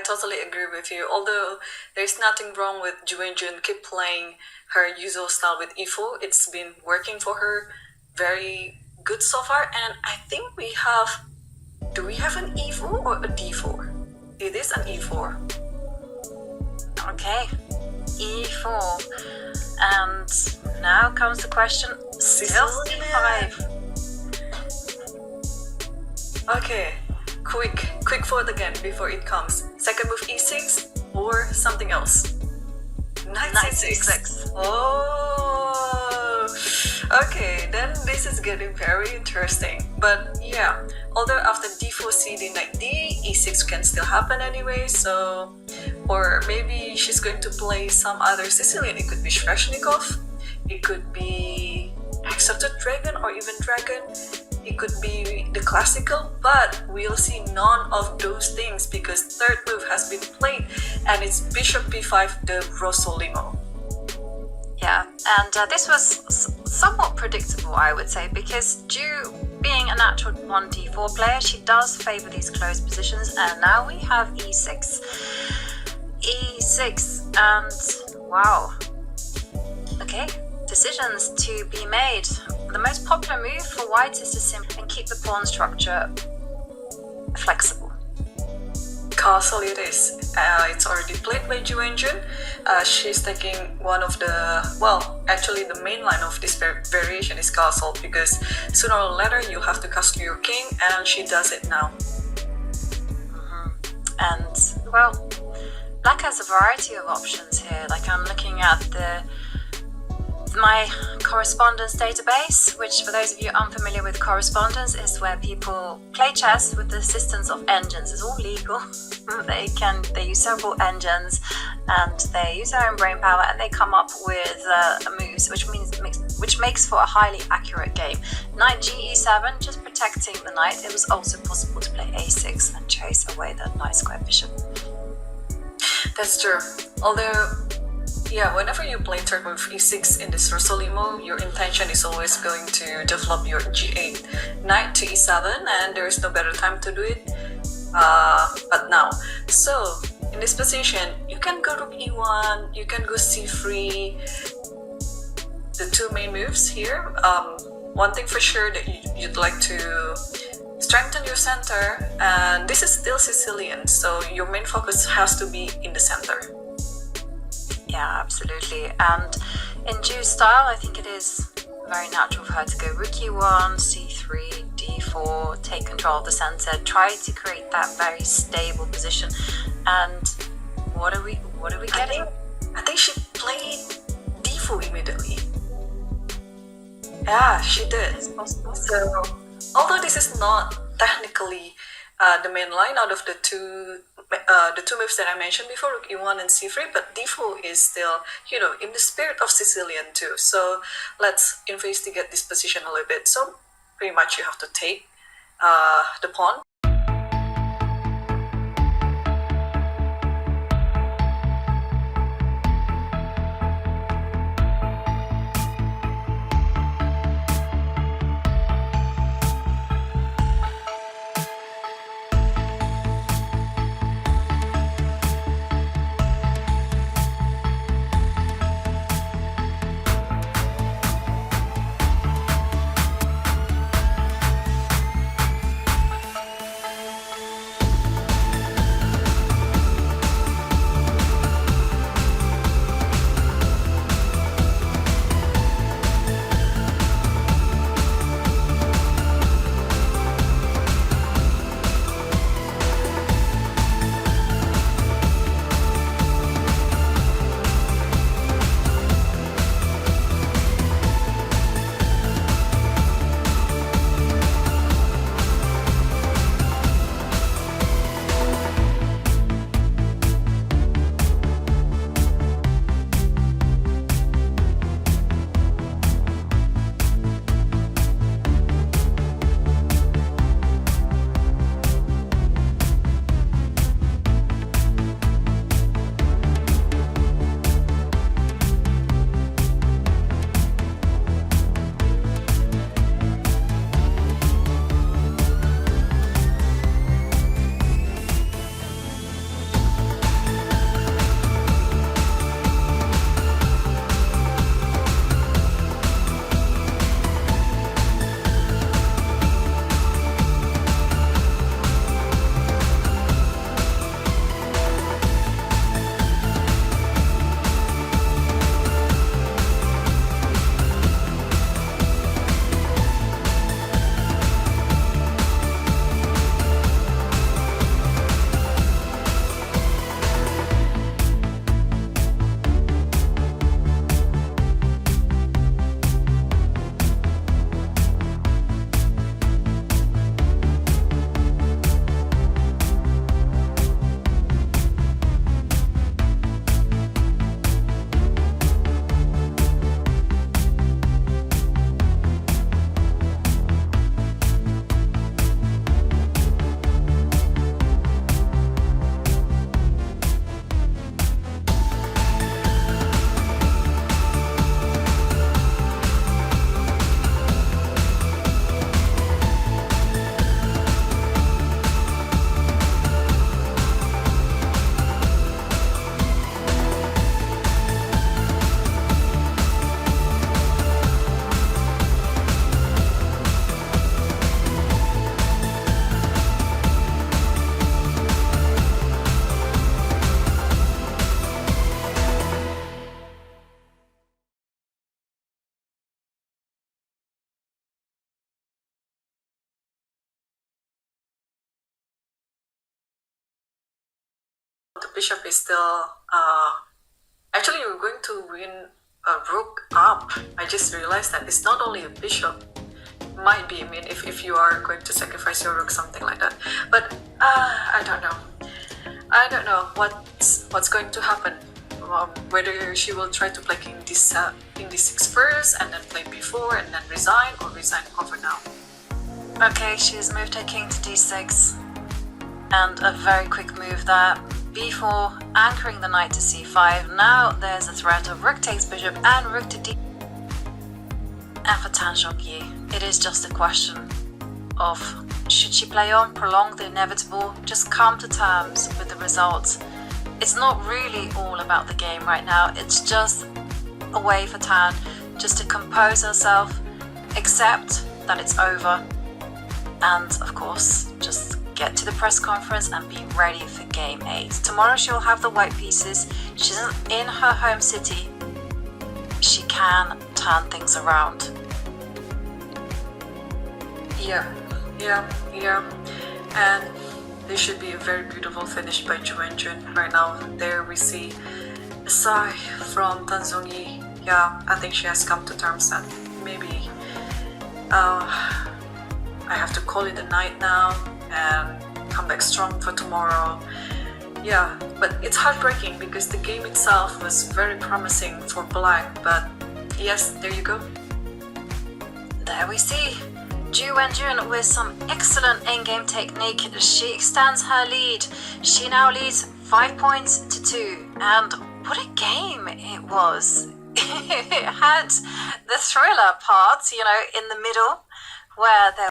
totally agree with you. Although there's nothing wrong with Ju Wenjun keep playing her usual style with e4. It's been working for her very good so far. And I think we have, do we have an e4 or a d4? It is an e4. Okay, e4. And now comes the question, still c5. Okay, quick thought again before it comes. Second move e6 or something else? Knight c6. Oh, okay, then this is getting very interesting. But yeah, although after d4, cd, knight d, e6 can still happen anyway, so... Or maybe she's going to play some other Sicilian. It could be Sveshnikov, it could be Exalted Dragon or even Dragon. It could be the classical, but we'll see none of those things because third move has been played and it's bishop b5, the Rossolimo. Yeah, and this was somewhat predictable, I would say, because Ju, being a natural 1d4 player, she does favour these closed positions, and now we have e6. e6, and wow. Okay, decisions to be made. The most popular move for white is to simply keep the pawn structure flexible. Castle it is. It's already played by Ju Wenjun. She's taking one of the, well, actually the main line of this variation is castle, because sooner or later you have to castle your king, and she does it now. And well, black has a variety of options here. Like, I'm looking at my correspondence database, which, for those of you unfamiliar with correspondence, is where people play chess with the assistance of engines. It's all legal. They use several engines and they use their own brain power, and they come up with moves, which makes for a highly accurate game. Knight ge7, just protecting the knight. It was also possible to play a6 and chase away that knight square bishop. That's true. Although, yeah, whenever you play third move e6 in this Rossolimo, your intention is always going to develop your g8 knight to e7, and there is no better time to do it but now. So in this position, you can go rook e1, you can go c3, the two main moves here. One thing for sure that you'd like to strengthen your center, and this is still Sicilian, so your main focus has to be in the center. Yeah, absolutely. And in Ju's style, I think it is very natural for her to go rook e1, c3, d4, take control of the center, try to create that very stable position. And what are we getting? I think she played d4 immediately. Yeah, she did. It's possible. So, although this is not technically the main line out of the two moves that I mentioned before, rook e1 and c3, but d4 is still, you know, in the spirit of Sicilian too. So let's investigate this position a little bit. So pretty much you have to take the pawn. bishop is still actually you're going to win a rook up. I just realized that it's not only a bishop. Might be, I mean, if you are going to sacrifice your rook, something like that. But I don't know what's going to happen. Whether she will try to play king d6 first and then play b4 and then resign, or resign over now. Okay, she's moved her king to d6, and a very quick move there. b4, anchoring the knight to c5. Now there's a threat of rook takes bishop and rook to d. And for Tan Zhongyi, it is just a question of should she play on, prolong the inevitable, just come to terms with the results. It's not really all about the game right now. It's just a way for Tan just to compose herself, accept that it's over, and of course just get to the press conference and be ready for game 8. Tomorrow she'll have the white pieces. She's in her home city. She can turn things around. Yeah. And this should be a very beautiful finish by Ju Wenjun. Right now, there we see a sigh from Tan Zhongyi. Yeah, I think she has come to terms that maybe I have to call it a night now and come back strong for tomorrow. Yeah, but it's heartbreaking because the game itself was very promising for black, but yes, there you go. There we see Ju Wenjun with some excellent endgame technique. She extends her lead. She now leads 5 points to 2. And what a game it was. It had the thriller part, in the middle, where there